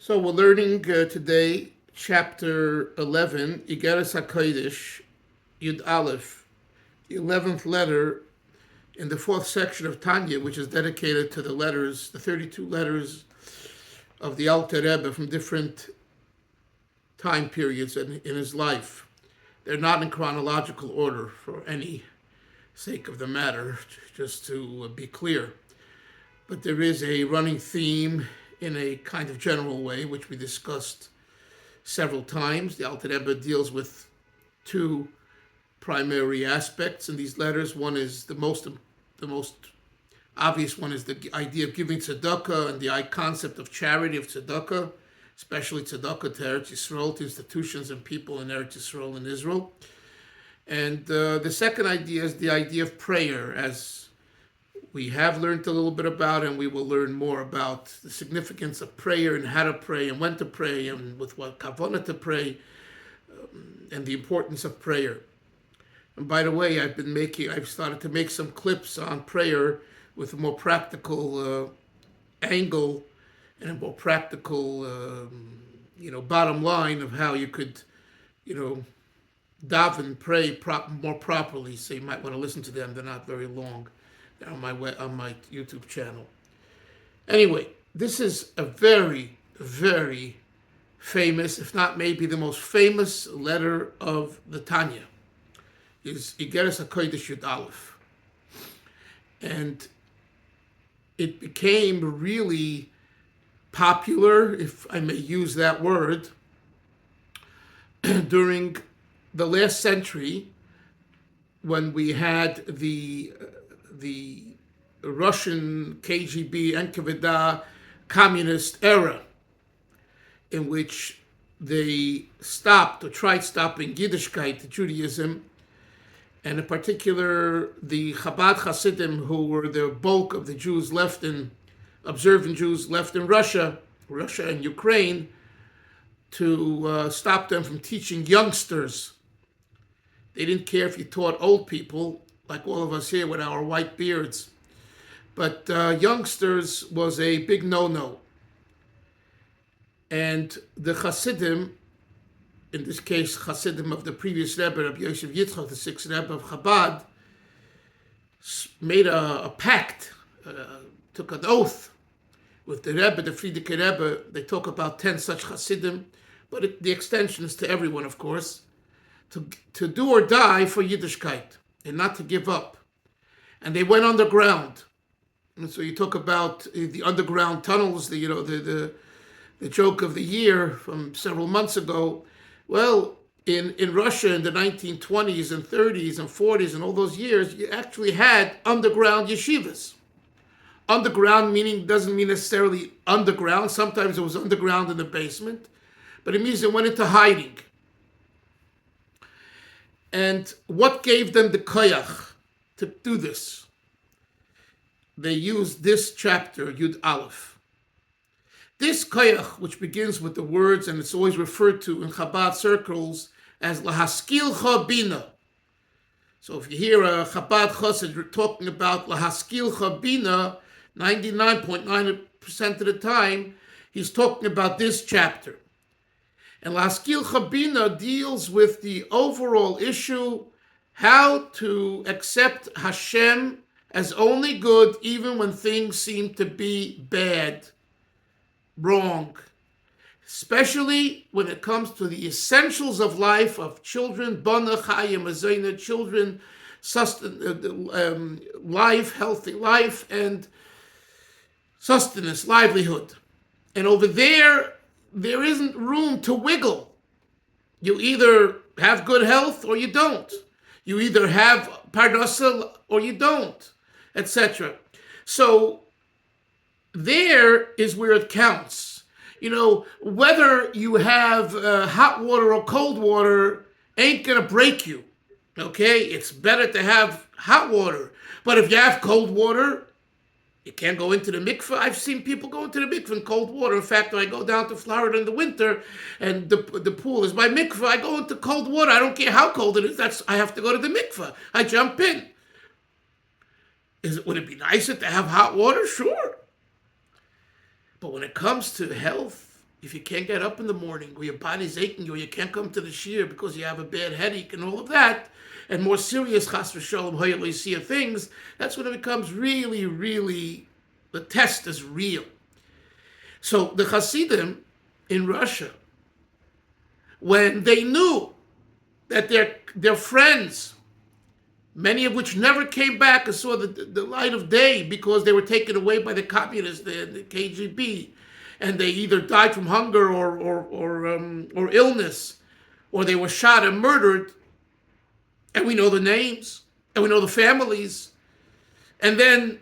So we're learning today chapter 11, Igeres HaKodesh, Yud Aleph, the 11th letter in the fourth section of Tanya, which is dedicated to the letters, the 32 letters of the Alter Rebbe from different time periods in his life. They're not in chronological order for any sake of the matter, just to be clear. But there is a running theme in a kind of general way, which we discussed several times. The Alter Rebbe deals with two primary aspects in these letters. One is the most obvious one is the idea of giving tzedakah and the concept of charity of tzedakah, especially tzedakah to Eretz Yisrael, to institutions and people in Eretz Yisrael and Israel. And the second idea is the idea of prayer, as we have learned a little bit about, and we will learn more about the significance of prayer and how to pray and when to pray and with what kavanah to pray, and the importance of prayer. And by the way, I've started to make some clips on prayer with a more practical angle and a more practical, bottom line of how you could, daven, pray more properly. So you might want to listen to them. They're not very long. They're on my YouTube channel. Anyway, this is a very, very famous, if not maybe the most famous letter of the Tanya. Is Igeres HaKodesh Yud Aleph. And it became really popular, if I may use that word, during the last century when we had the Russian KGB NKVD communist era, in which they stopped or tried stopping Yiddishkeit, Judaism, and in particular the Chabad Hasidim, who were the bulk of the Jews left in, observant Jews left in Russia and Ukraine, to stop them from teaching youngsters. They didn't care if you taught old people, like all of us here with our white beards. But youngsters was a big no-no. And the Hasidim, in this case Hasidim of the previous Rebbe, Rabbi Yosef Yitzchak, the sixth Rebbe of Chabad, made a pact, took an oath with the Rebbe, the Frierdiker Rebbe. They talk about 10 such Hasidim, but the extension is to everyone, of course, to do or die for Yiddishkeit and not to give up. And they went underground. And so you talk about the underground tunnels, the joke of the year from several months ago. Well, in Russia in the 1920s and 30s and 40s and all those years, you actually had underground yeshivas. Underground doesn't mean necessarily underground. Sometimes it was underground in the basement, but it means it went into hiding. And what gave them the koyach to do this? They used this chapter, Yud Aleph. This koyach, which begins with the words, and it's always referred to in Chabad circles as lahaskilcha Bina. So if you hear a Chabad chassid talking about lahaskilcha Bina, 99.9% of the time, he's talking about this chapter. And lahaskilcha Bina deals with the overall issue, how to accept Hashem as only good, even when things seem to be bad, wrong. Especially when it comes to the essentials of life, of children, bana, chayim, azayna, children, life, healthy life, and sustenance, livelihood. And over there isn't room to wiggle. You either have good health or you don't. You either have parnasa or you don't, etc. So there is where it counts. Whether you have hot water or cold water ain't going to break you, okay? It's better to have hot water. But if you have cold water, you can't go into the mikveh. I've seen people go into the mikveh in cold water. In fact, when I go down to Florida in the winter and the pool is my mikveh, I go into cold water. I don't care how cold it is. I have to go to the mikveh. I jump in. Would it be nicer to have hot water? Sure. But when it comes to health If you can't get up in the morning, or your body's aching, or you can't come to the shiur because you have a bad headache and all of that, and more serious chas v'sholom hoyalisia things, that's when it becomes really, really, the test is real. So the Hasidim in Russia, when they knew that their friends, many of which never came back and saw the light of day because they were taken away by the communists, the KGB, and they either died from hunger or illness, or they were shot and murdered, and we know the names, and we know the families. And then,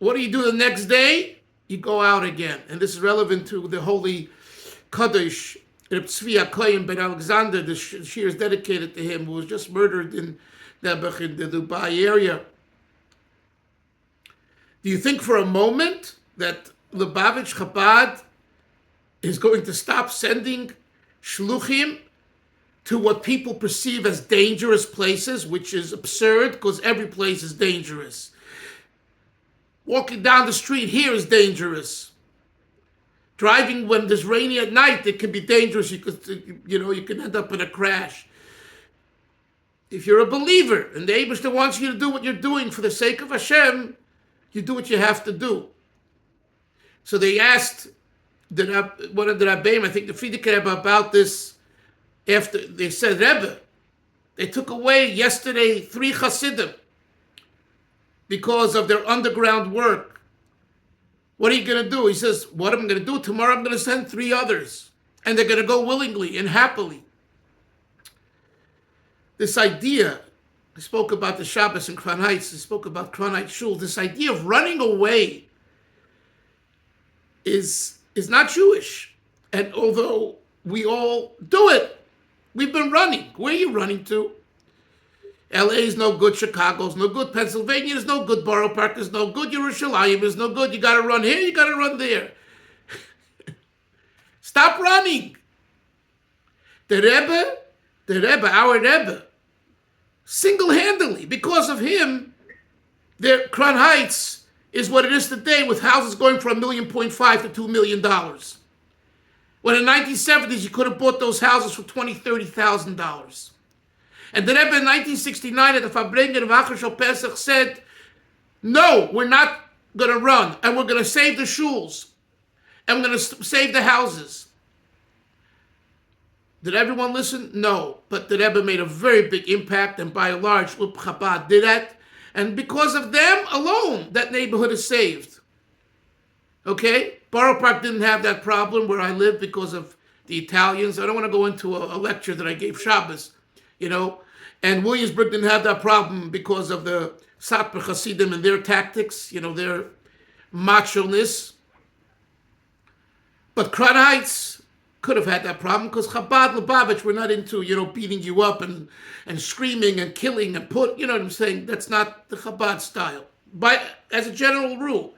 what do you do the next day? You go out again. And this is relevant to the holy HaKodesh, Reb Tzvi HaKohen ben Alexander. The shir is dedicated to him, who was just murdered in the Dubai area. Do you think for a moment that Lubavitch Chabad is going to stop sending shluchim to what people perceive as dangerous places, which is absurd because every place is dangerous. Walking down the street here is dangerous. Driving when there's rainy at night, it can be dangerous. You can end up in a crash. If you're a believer and the Eibishter wants you to do what you're doing for the sake of Hashem, you do what you have to do. So they asked one of the Rabbeim, I think the Frierdiker Rebbe, about this. After they said, Rebbe, they took away yesterday 3 Hasidim because of their underground work. What are you going to do? He says, what am I going to do? Tomorrow I'm going to send 3 others. And they're going to go willingly and happily. This idea, I spoke about the Shabbos in Crown Heights, I spoke about Crown Heights Shul, this idea of running away is not Jewish. And although we all do it, we've been running. Where are you running to? LA is no good, Chicago's no good, Pennsylvania is no good, Borough Park is no good, Yerushalayim is no good. You got to run here, you got to run there. Stop running. The Rebbe, our Rebbe, single-handedly, because of him, their Crown Heights is what it is today, with houses going from $1.5 million to $2 million. When in the 1970s, you could have bought those houses for $20,000, $30,000. And the Rebbe in 1969 at the Farbrengen of Achashal Pesach said, no, we're not going to run, and we're going to save the shuls, and we're going to save the houses. Did everyone listen? No. But the Rebbe made a very big impact, and by and large, Chabad did that. And because of them alone, that neighborhood is saved. Okay? Borough Park didn't have that problem where I live because of the Italians. I don't want to go into a lecture that I gave Shabbos, And Williamsburg didn't have that problem because of the Satmar Hasidim and their tactics, their macho-ness. But Crown Heights could have had that problem because Chabad Lubavitch were not into, beating you up and screaming and killing and you know what I'm saying? That's not the Chabad style. But as a general rule,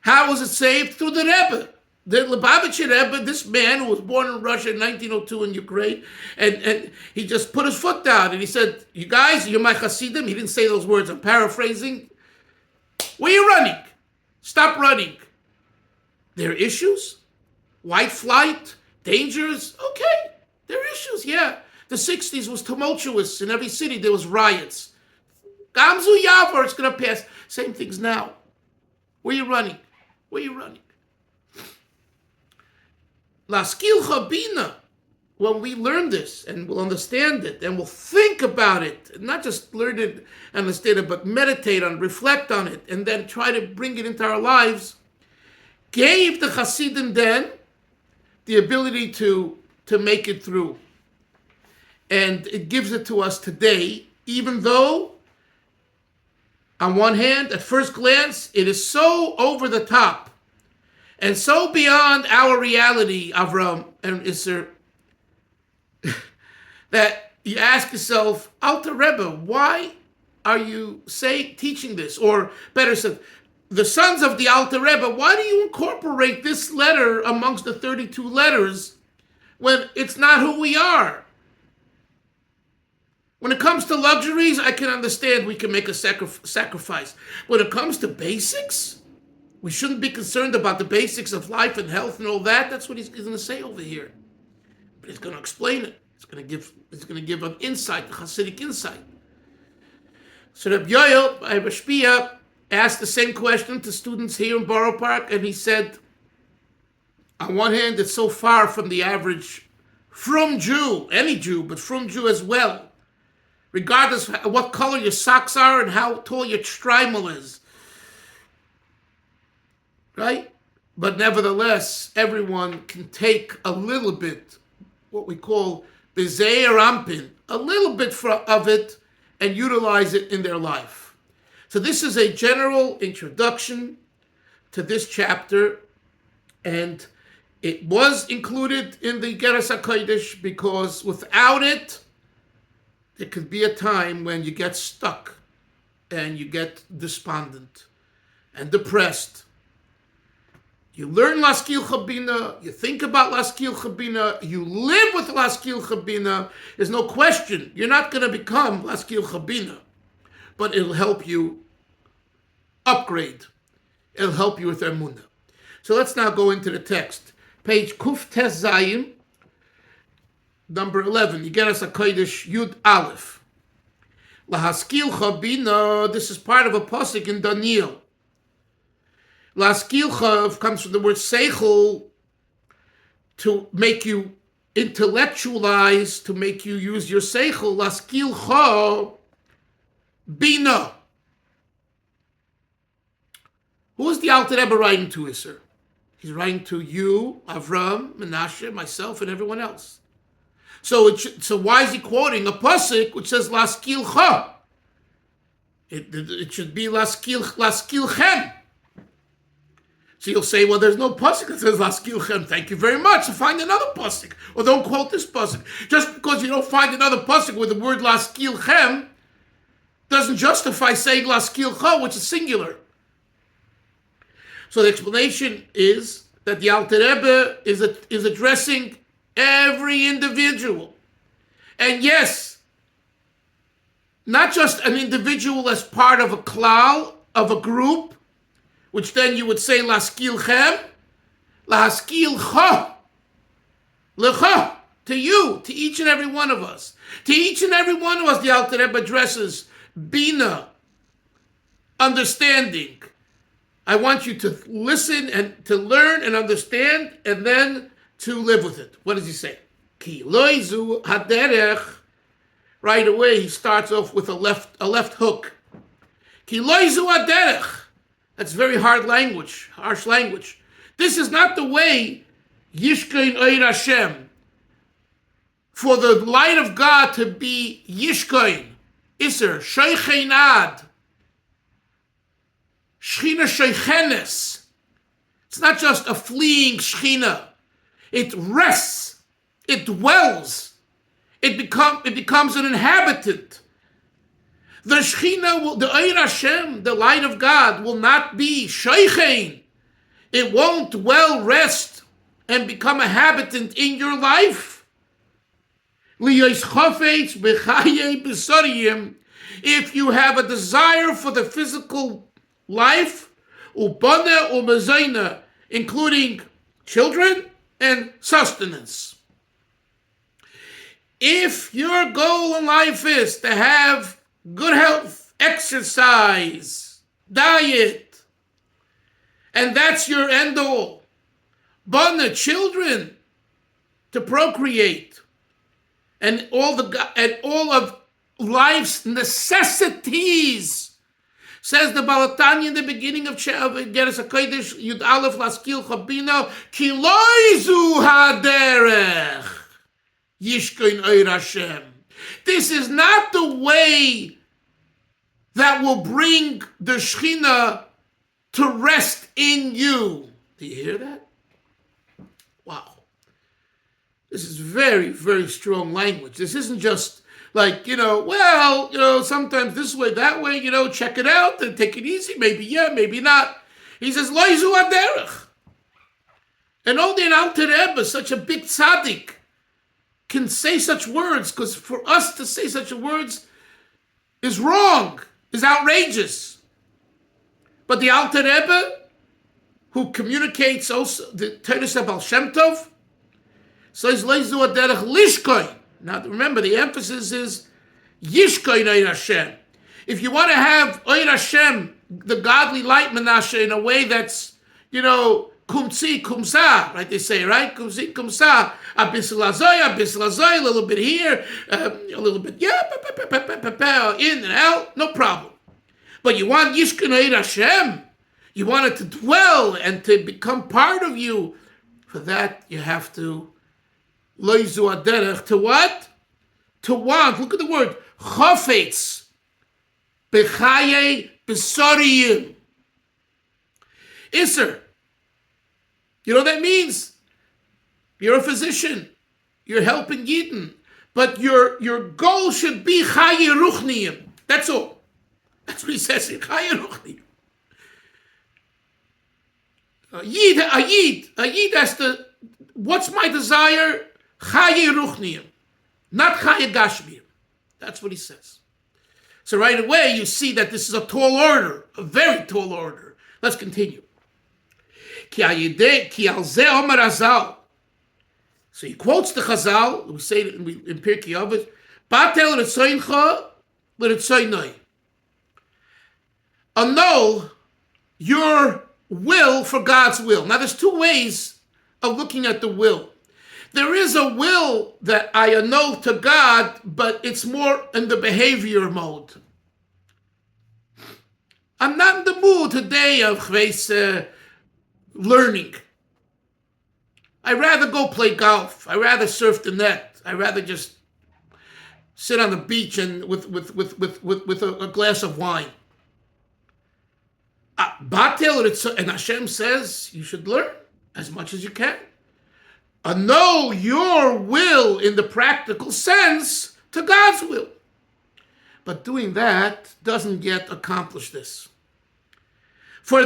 how was it saved? Through the Rebbe. The Lubavitcher Rebbe, this man who was born in Russia in 1902 in Ukraine, and he just put his foot down and he said, you guys, you're my Hasidim. He didn't say those words, I'm paraphrasing. Where are you running? Stop running. There are issues. White flight, dangers, okay. There are issues, yeah. The 60s was tumultuous. In every city there was riots. Gamzu Yavar, it's going to pass. Same things now. Where are you running? Where are you running? Laskilcha Bina, when we learn this and we'll understand it and we'll think about it, not just learn it and understand it, but meditate on it, reflect on it, and then try to bring it into our lives, gave the Hasidim then the ability to make it through. And it gives it to us today, even though, on one hand, at first glance, it is so over the top and so beyond our reality, Avram and Isser, that you ask yourself, Alter Rebbe, why are you teaching this? Or better said, the sons of the Alter Rebbe, why do you incorporate this letter amongst the 32 letters when it's not who we are? When it comes to luxuries, I can understand we can make a sacrifice. When it comes to basics, We shouldn't be concerned about the basics of life and health and all that. That's what he's going to say over here. But he's going to explain it. He's going to give an insight, a Hasidic insight. So Rabbi Yoel, Rabbi Shpia, asked the same question to students here in Borough Park, and he said, on one hand, it's so far from the average frum Jew, any Jew, but frum Jew as well, regardless of what color your socks are and how tall your shtreimel is. Right? But nevertheless, everyone can take a little bit, what we call bezeir ampin, a little bit of it, and utilize it in their life. So this is a general introduction to this chapter, and it was included in the Igeres HaKodesh because without it, there could be a time when you get stuck and you get despondent and depressed. You learn Laskil Chabina, you think about Laskil Chabina, you live with Laskil Chabina. There's no question you're not going to become Laskil Chabina, but it'll help you upgrade. It'll help you with Emunah. So let's now go into the text. Page Kuf Tes Zayim, number 11, Igeres HaKodesh Yud Aleph. Lahaskil Chabina, this is part of a pasuk in Daniel. Laskil Chav comes from the word seichel, to make you intellectualize, to make you use your seichel. Laskil Chav Bina. Who is the Alter Rebbe writing to, sir? He's writing to you, Avram, Menashe, myself, and everyone else. So why is he quoting a pasuk which says Laskil Chav? It should be Laskil Chem. So you'll say, well, there's no pasuk that says Laskil Chem. Thank you very much. So find another pasuk, or don't quote this pasuk. Just because you don't find another pasuk with the word Laskil Chem doesn't justify saying Laskil Chem, which is singular. So the explanation is that the Alter Rebbe is addressing every individual, and yes, not just an individual as part of a klal, of a group, which then you would say Laskil Chem, Laskil Cha, Lecha, to you, to each and every one of us. To each and every one of us, the Alter Rebbe addresses Bina, understanding. I want you to listen and to learn and understand, and then to live with it. What does he say? Ki loizu haderech. Right away, he starts off with a left hook. Ki loizu haderech. That's very hard language, harsh language. This is not the way Yishkein Oir Hashem. For the light of God to be Yishkein, Isser, Sheicheinad, Shechina Sheichenes. It's not just a fleeing Shechina. It rests, it dwells, it becomes an inhabitant. The Shechina, the Oir Hashem, the light of God, will not be Sheichein. It won't dwell, rest, and become a habitant in your life. If you have a desire for the physical life, including children and sustenance. If your goal in life is to have good health, exercise, diet, and that's your end all, bana, children, to procreate, and all of life's necessities. Says the Balatanya in the beginning of Igeres HaKodesh, Yud Aleph Laskil Chabina, Ki loizu haderech Yishkein Oir Hashem. This is not the way that will bring the Shechina to rest in you. Do you hear that? Wow. This is very, very strong language. This isn't just like, sometimes this way, that way, check it out and take it easy. Maybe yeah, maybe not. He says, Loizu Aderech. And only an Alter Rebbe, such a big tzaddik, can say such words, because for us to say such words is wrong, is outrageous. But the Alter Rebbe who communicates also the Teres Baal Shem Tov, says Leizu Aderech Lishkoin. Now remember, the emphasis is Yishkoin Oir Hashem. If you want to have Oir Hashem, the godly light Menashe, in a way that's, kumtzi, kumsa, right? They say, right? Kumtzi, kumsa, a bissel a little bit here, a little bit, in and out, no problem. But you want Yishkoin Oir Hashem, you want it to dwell and to become part of you. For that, you have to Leizu Aderech, to what? To want. Look at the word. Chofetz. Bechaye Besoriyim. Isser. You know what that means? You're a physician. You're helping Yidden. But your goal should be Chaye Ruchniyim. That's all. That's what he says here. Chaye Ruchniyim. A Yid has to, what's my desire? Chaye Ruchniyim, not Chaye Gashmiyim. That's what he says. So right away you see that this is a tall order, a very tall order. Let's continue. Ki al zeh omar Hazal. So he quotes the Chazal, we say it in Pirkei Avos, Batel Ritzoincha l'Ritzoinoi. Annul your will for God's will. Now there's two ways of looking at the will. There is a will that I annul to God, but it's more in the behavior mode. I'm not in the mood today of learning. I'd rather go play golf. I'd rather surf the net. I'd rather just sit on the beach and with a glass of wine. And Hashem says you should learn as much as you can. Annul your will in the practical sense to God's will. But doing that doesn't yet accomplish this. For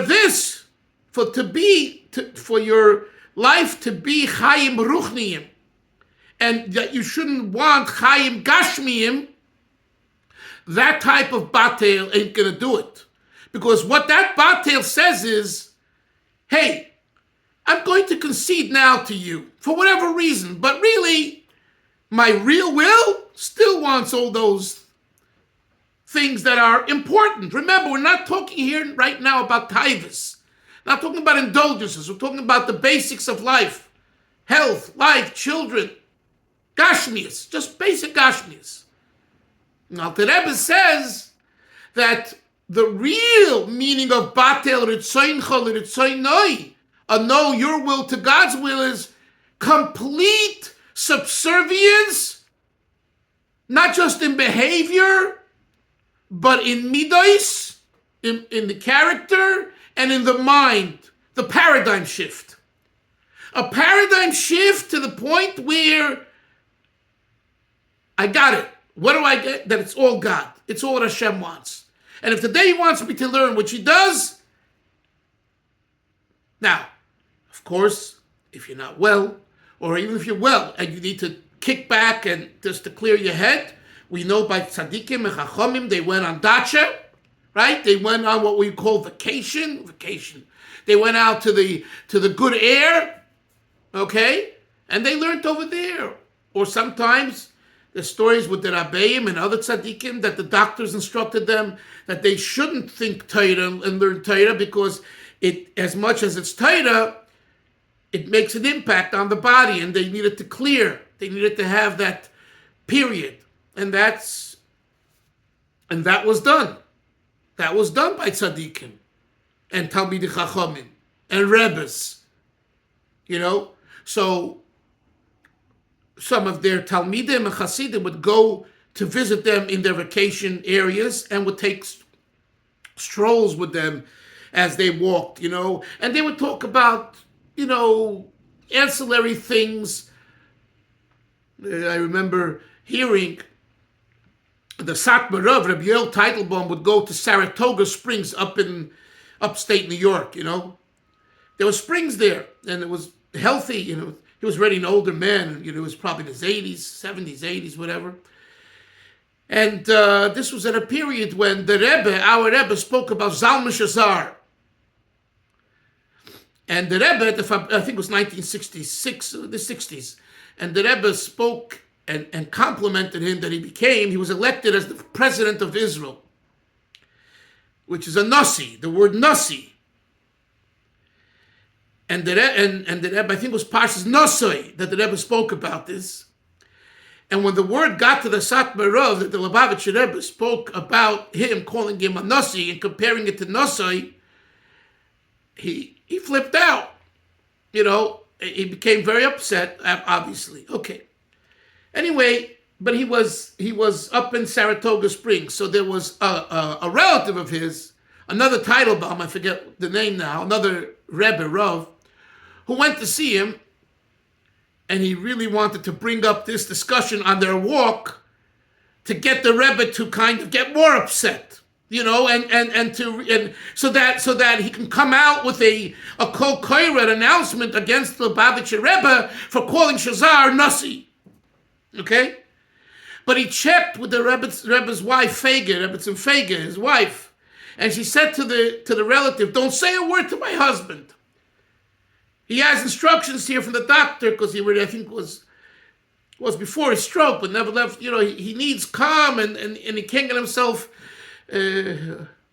your life to be Chaim Ruchniyim, and that you shouldn't want Chaim Gashmiyim, that type of batel ain't going to do it. Because what that batel says is, hey, I'm going to concede now to you for whatever reason, but really, my real will still wants all those things that are important. Remember, we're not talking here right now about taivas, not talking about indulgences. We're talking about the basics of life, health, life, children, gashmias, just basic gashmias. Now, the Rebbe says that the real meaning of batel ritzoincha l'ritzoinoi, annul your will to God's will, is complete subservience, not just in behavior, but in midos, in the character, and in the mind, the paradigm shift. A paradigm shift to the point where I got it. What do I get? That it's all God. It's all what Hashem wants. And if today He wants me to learn, which He does, now, of course, if you're not well, or even if you're well and you need to kick back and just to clear your head, we know by tzaddikim and chachomim, they went on dacha, right? They went on what we call vacation. They went out to the good air, okay? And they learned over there. Or sometimes the stories with the Rabbeim and other tzaddikim that the doctors instructed them that they shouldn't think Torah and learn Torah because it, as much as it's Torah, it makes an impact on the body, and they needed to clear. They needed to have that period, and that was done. That was done by tzaddikim and talmidei chachamim and rebbes. So some of their talmidim and chasidim would go to visit them in their vacation areas and would take strolls with them as they walked, and they would talk about, ancillary things. I remember hearing the Satmar Rav, Rabbi Yoel Teitelbaum, would go to Saratoga Springs up in upstate New York, There were springs there, and it was healthy, He was already an older man, he was probably in his 80s, 70s, 80s, whatever. And this was at a period when our Rebbe, spoke about Zalman Shazar. And the Rebbe, I think it was 1966, the 60s, and the Rebbe spoke and complimented him that he was elected as the president of Israel, which is a nasi, the word nasi. And the Rebbe, I think it was Parshas Nosoi that the Rebbe spoke about this. And when the word got to the Satmar Rav, that the Lubavitcher Rebbe spoke about him, calling him a nasi and comparing it to Nosoi, he flipped out. He became very upset, obviously. Okay. Anyway, but he was up in Saratoga Springs, so there was a relative of his, another Teitelbaum, I forget the name now, another Rebbe, Rav, who went to see him, and he really wanted to bring up this discussion on their walk to get the Rebbe to kind of get more upset, and so that he can come out with a kol koret announcement against the Lubavitcher Rebbe for calling Shazar Nasi. Okay? But he checked with the Rebbe's wife, Rebbetzin Fege, his wife, and she said to the relative, "Don't say a word to my husband. He has instructions here from the doctor," because he really, I think, was before his stroke, but never left. He needs calm, and he can't get himself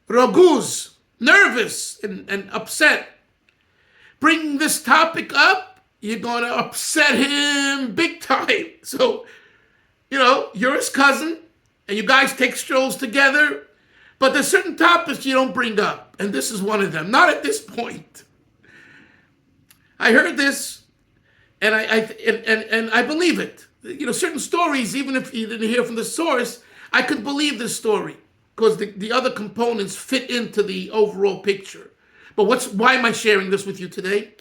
roguz, nervous and upset. Bringing this topic up, you're going to upset him big time. So, you're his cousin, and you guys take strolls together, but there's certain topics you don't bring up, and this is one of them. Not at this point. I heard this, and I believe it. Certain stories, even if you didn't hear from the source, I could believe this story because the other components fit into the overall picture. But why am I sharing this with you today?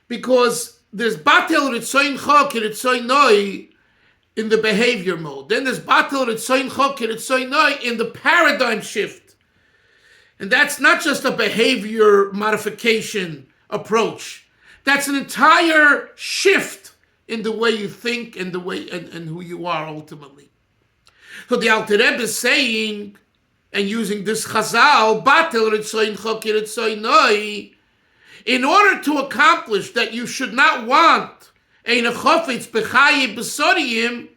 Because there's batel ritzoin chok ritzoin noi in the behavior mode. Then there's batel ritzoin chok ritzoin noi in the paradigm shift. And that's not just a behavior modification approach. That's an entire shift in the way you think and the way and who you are ultimately. So the Alter Rebbe is saying and using this chazal, batel ritzoin chok ritzoin noi, in order to accomplish that you should not want ein chofetz b'chaye b'soriyim,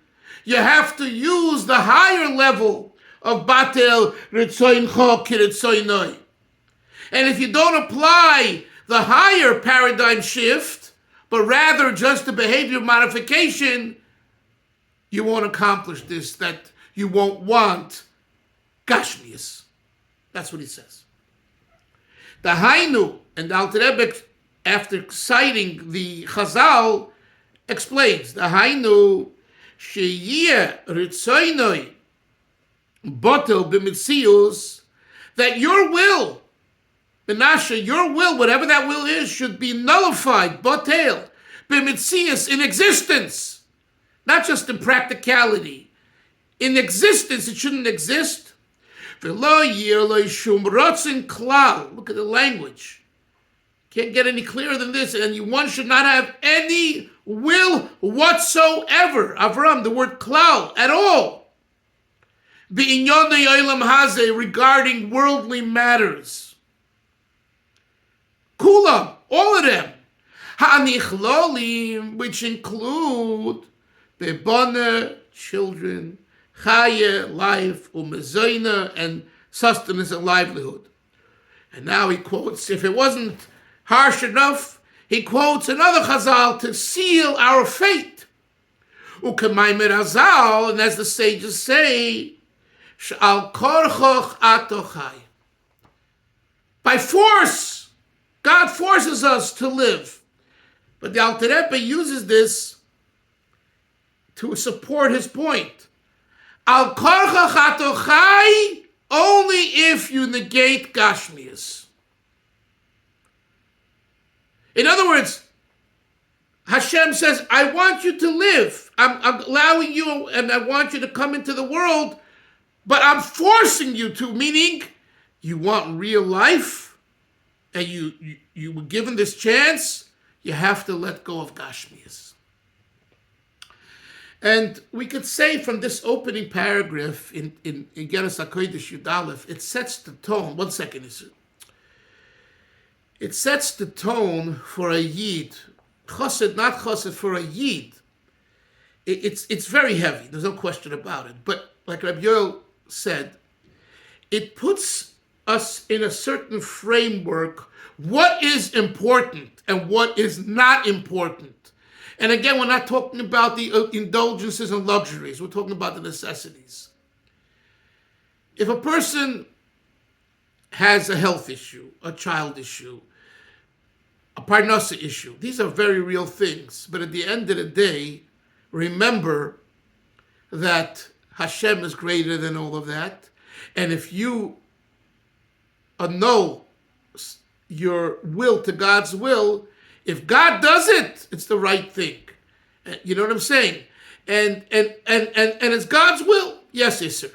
you have to use the higher level of batel ritzoin chok ritzoin noi. And if you don't apply the higher paradigm shift, but rather just the behavior modification, you won't accomplish this, that you won't want gashmius. That's what he says. The Hainu, and the Alter Rebbe, after citing the Chazal, explains, the Hainu, sheyeh ritzoinoi botel b'mitzius, that your will, Benasha, your will, whatever that will is, should be nullified, botel, b'mitzius, in existence, not just in practicality. In existence, it shouldn't exist. Look at the language. Can't get any clearer than this. And one should not have any will whatsoever. Avram, the word klal, at all. Regarding worldly matters. Kulam, all of them. Ha'anichlolim, which include bebana, children, chaya, life, umezoina, and sustenance and livelihood. And now he quotes, if it wasn't harsh enough, he quotes another chazal to seal our fate. Ukemaymer azal, and as the sages say, sh'al korchoch atochai. By force, God forces us to live. But the Alter Rebbe uses this to support his point. Al korcha chatochai, only if you negate gashmias. In other words, Hashem says, I want you to live. I'm allowing you, and I want you to come into the world, but I'm forcing you to, meaning you want real life, and you were given this chance, you have to let go of gashmias. And we could say from this opening paragraph in Igeres HaKodesh Yud Aleph, it sets the tone. 1 second, it sets the tone for a Yid. Chassid, not Chassid, for a Yid. It's very heavy. There's no question about it. But like Rabbi Yoel said, it puts us in a certain framework. What is important and what is not important. And again, we're not talking about the indulgences and luxuries. We're talking about the necessities. If a person has a health issue, a child issue, a parnasa issue, these are very real things. But at the end of the day, remember that Hashem is greater than all of that. And if you annul your will to God's will, if God does it, it's the right thing. You know what I'm saying? And it's God's will. Yes, yes, sir.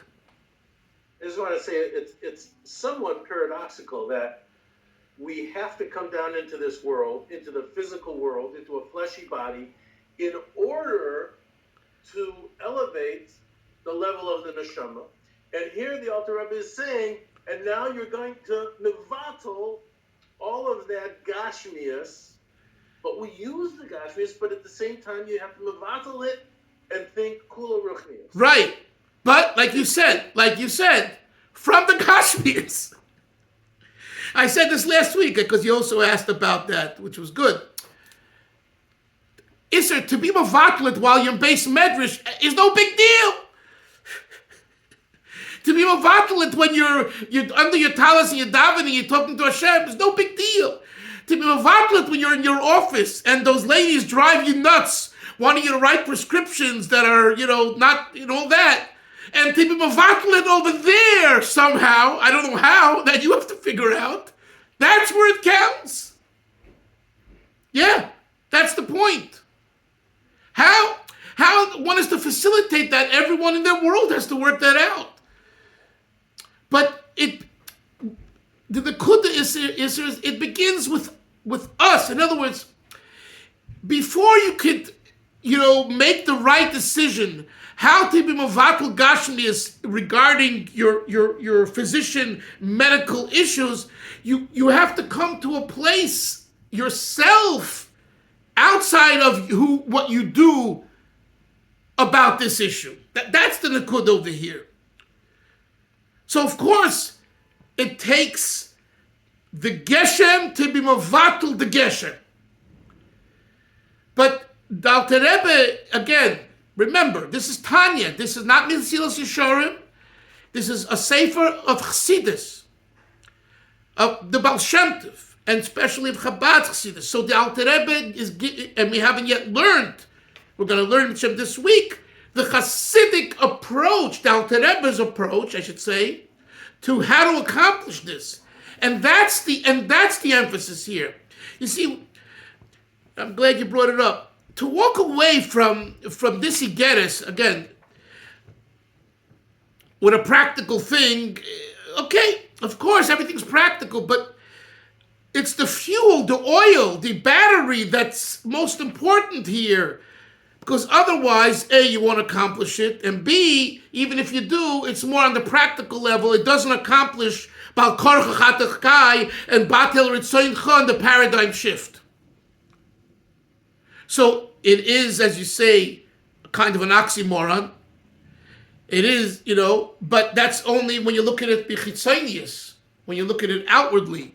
I just want to say it's somewhat paradoxical that we have to come down into this world, into the physical world, into a fleshy body, in order to elevate the level of the neshama. And here the Alter Rebbe is saying, and now you're going to mevatel all of that gashmias, but we use the gashmias, but at the same time you have to mevatel it and think kula ruchnias. Right. But like you said, from the gashmias. I said this last week because you also asked about that, which was good. Isser, to be mevatel while you're in base medrash is no big deal. To be mevatel when you're under your talis and you're davening, you're talking to Hashem, is no big deal. To be mevatel when you're in your office and those ladies drive you nuts, wanting you to write prescriptions that are, not, that. And to be mevatel over there somehow, I don't know how, that you have to figure out. That's where it counts. Yeah, that's the point. How one is to facilitate that, everyone in their world has to work that out. But the Nekuda is it begins with us. In other words, before you could, make the right decision, how to be mevatel gashmias regarding your physician medical issues, you have to come to a place yourself outside of what you do about this issue. That's the Nekuda over here. So of course, it takes the Geshem to be mevatel the Geshem. But the Alter Rebbe, again, remember, this is Tanya. This is not Mesilas Yesharim. This is a sefer of Chassidus, of the Baal Shem Tov, and especially of Chabad Chassidus. So the Alter Rebbe is, and we haven't yet learned, we're going to learn this week, the Chassidic approach, the Alter Rebbe's approach, I should say, to how to accomplish this. And that's the emphasis here. You see, I'm glad you brought it up. To walk away from this Igeres, again, with a practical thing, okay, of course, everything's practical, but it's the fuel, the oil, the battery that's most important here. Because otherwise, A, you won't accomplish it, and B, even if you do, it's more on the practical level. It doesn't accomplish Bal Korcha Chatach Kai and Batel Ritzoincha, the paradigm shift. So it is, as you say, kind of an oxymoron. It is, but that's only when you look at it bichitzonius, when you look at it outwardly.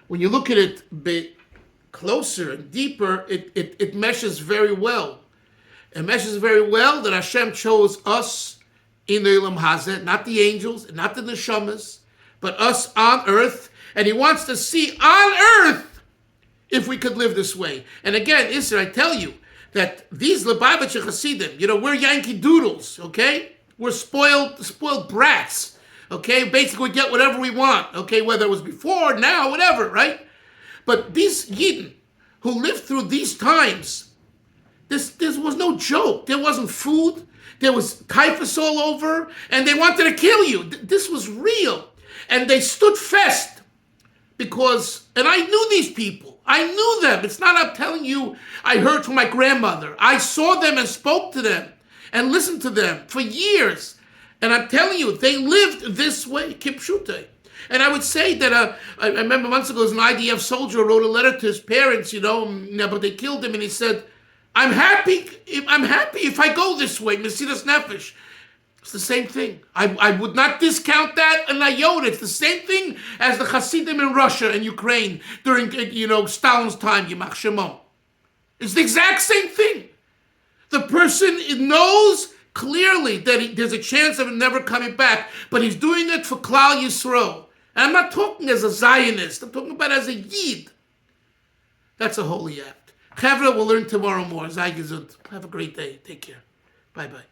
When you look at it a bit closer and deeper, it meshes very well. It meshes very well that Hashem chose us in the Olam Hazeh, not the angels, not the neshamas, but us on earth. And He wants to see on earth if we could live this way. And again, Isser, I tell you that these Lubavitcher Hasidim, we're Yankee Doodles, okay? We're spoiled brats, okay? Basically, we get whatever we want, okay? Whether it was before, now, whatever, right? But these Yidden who lived through these times, this was no joke. There wasn't food. There was typhus all over, and they wanted to kill you. This was real. And they stood fast because, and I knew these people. I knew them. It's not I'm telling you I heard from my grandmother. I saw them and spoke to them and listened to them for years. And I'm telling you, they lived this way, kipshute. And I would say that I remember months ago, an IDF soldier wrote a letter to his parents, but they killed him, and he said, I'm happy if I go this way, Mesiras Nefesh. It's the same thing. I would not discount that an iota. It's the same thing as the Hasidim in Russia and Ukraine during, Stalin's time, Yimach Shemo. It's the exact same thing. The person knows clearly that there's a chance of it never coming back, but he's doing it for Klal Yisrael. And I'm not talking as a Zionist. I'm talking about as a Yid. That's a holy act. Chavra will learn tomorrow more. Sei gesund. Have a great day. Take care. Bye-bye.